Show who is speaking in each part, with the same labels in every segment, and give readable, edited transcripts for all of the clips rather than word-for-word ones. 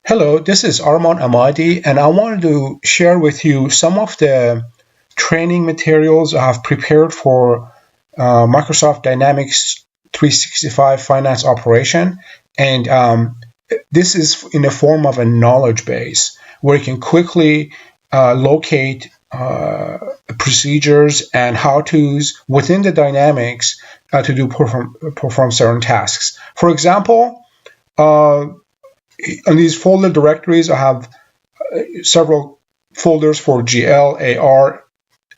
Speaker 1: Hello, this is Arman Amadi, and I wanted to share with you some of the training materials I have prepared for Microsoft Dynamics 365 Finance Operation. And this is in the form of a knowledge base where you can quickly locate procedures and how-tos within the Dynamics to perform certain tasks. For example, in these folder directories, I have several folders for GL, AR,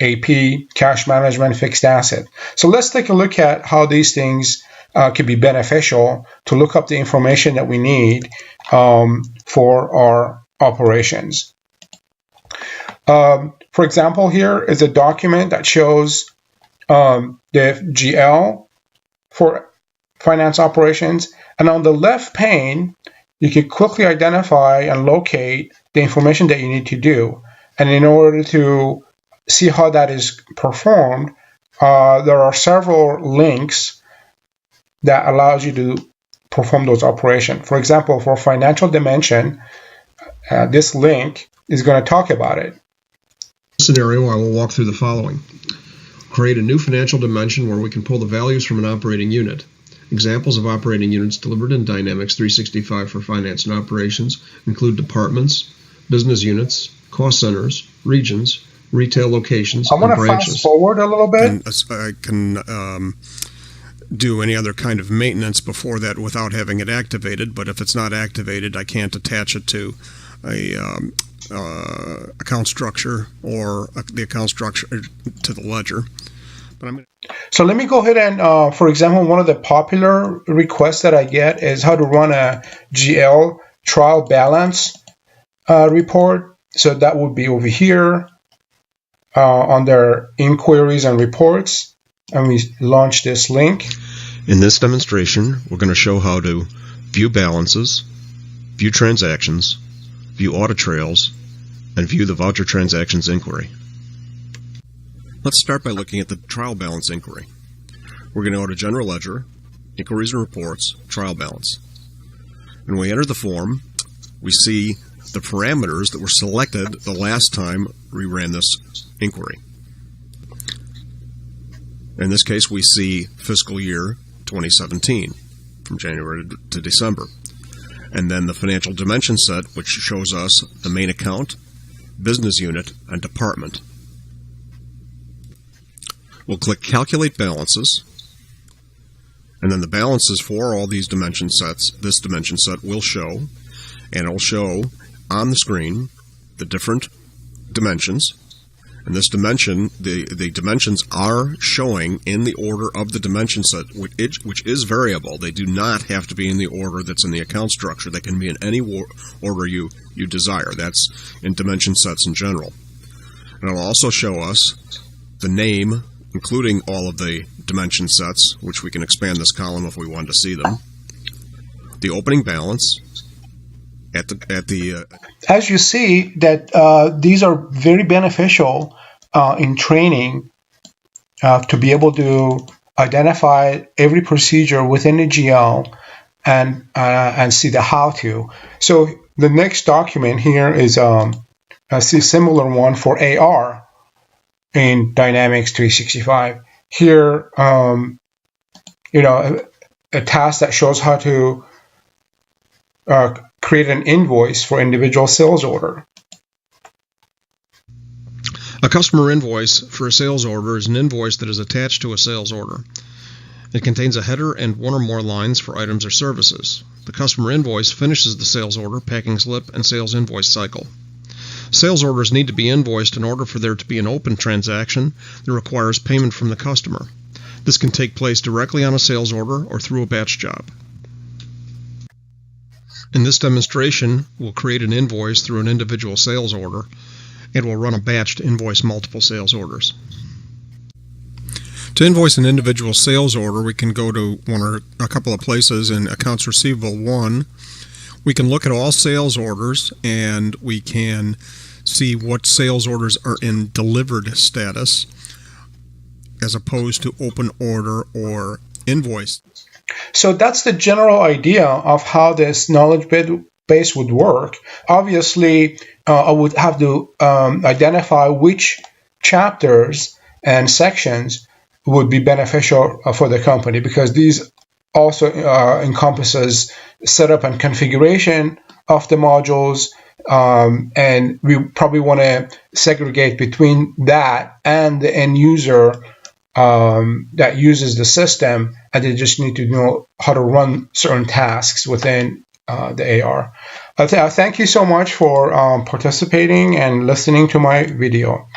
Speaker 1: AP, cash management, fixed asset. So let's take a look at how these things can be beneficial to look up the information that we need for our operations. For example, here is a document that shows the GL for finance operations. And on the left pane, you can quickly identify and locate the information that you need to do. And in order to see how that is performed, there are several links that allows you to perform those operations. For example, for financial dimension, this link is going to talk about it.
Speaker 2: Scenario, I will walk through the following. Create a new financial dimension where we can pull the values from an operating unit. Examples of operating units delivered in Dynamics 365 for finance and operations include departments, business units, cost centers, regions, retail locations, and branches. I want to fast
Speaker 1: forward a little bit.
Speaker 3: And I can do any other kind of maintenance before that without having it activated, but if it's not activated, I can't attach it to a account structure or the account structure to the ledger.
Speaker 1: So let me go ahead and, for example, one of the popular requests that I get is how to run a GL trial balance report. So that would be over here under inquiries and reports. And we launch this link.
Speaker 2: In this demonstration, we're going to show how to view balances, view transactions, view audit trails, and view the voucher transactions inquiry. Let's start by looking at the trial balance inquiry. We're going to go to General Ledger, Inquiries and Reports, Trial Balance. When we enter the form, we see the parameters that were selected the last time we ran this inquiry. In this case, we see fiscal year 2017, from January to December. And then the financial dimension set, which shows us the main account, business unit, and department. We'll click Calculate Balances, and then the balances for all these dimension sets, this dimension set will show, and it'll show on the screen the different dimensions. And this dimension, the dimensions are showing in the order of the dimension set, which is variable. They do not have to be in the order that's in the account structure. They can be in any order you desire. That's in dimension sets in general. And it'll also show us the name, including all of the dimension sets, which we can expand this column if we wanted to see them. The opening balance at the
Speaker 1: as you see that these are very beneficial in training to be able to identify every procedure within the GL and see the how-to. So the next document here is a similar one for AR in Dynamics 365. Here, a task that shows how to create an invoice for individual sales order.
Speaker 2: A customer invoice for a sales order is an invoice that is attached to a sales order. It contains a header and one or more lines for items or services. The customer invoice finishes the sales order, packing slip, and sales invoice cycle. Sales orders need to be invoiced in order for there to be an open transaction that requires payment from the customer. This can take place directly on a sales order or through a batch job. In this demonstration, we'll create an invoice through an individual sales order, and we'll run a batch to invoice multiple sales orders.
Speaker 3: To invoice an individual sales order, we can go to one or a couple of places in Accounts Receivable 1. We can look at all sales orders, and we can see what sales orders are in delivered status as opposed to open order or invoice.
Speaker 1: So that's the general idea of how this knowledge base would work. Obviously, I would have to identify which chapters and sections would be beneficial for the company, because these also encompasses setup and configuration of the modules, and we probably want to segregate between that and the end user that uses the system, and they just need to know how to run certain tasks within the AR. Thank you so much for participating and listening to my video.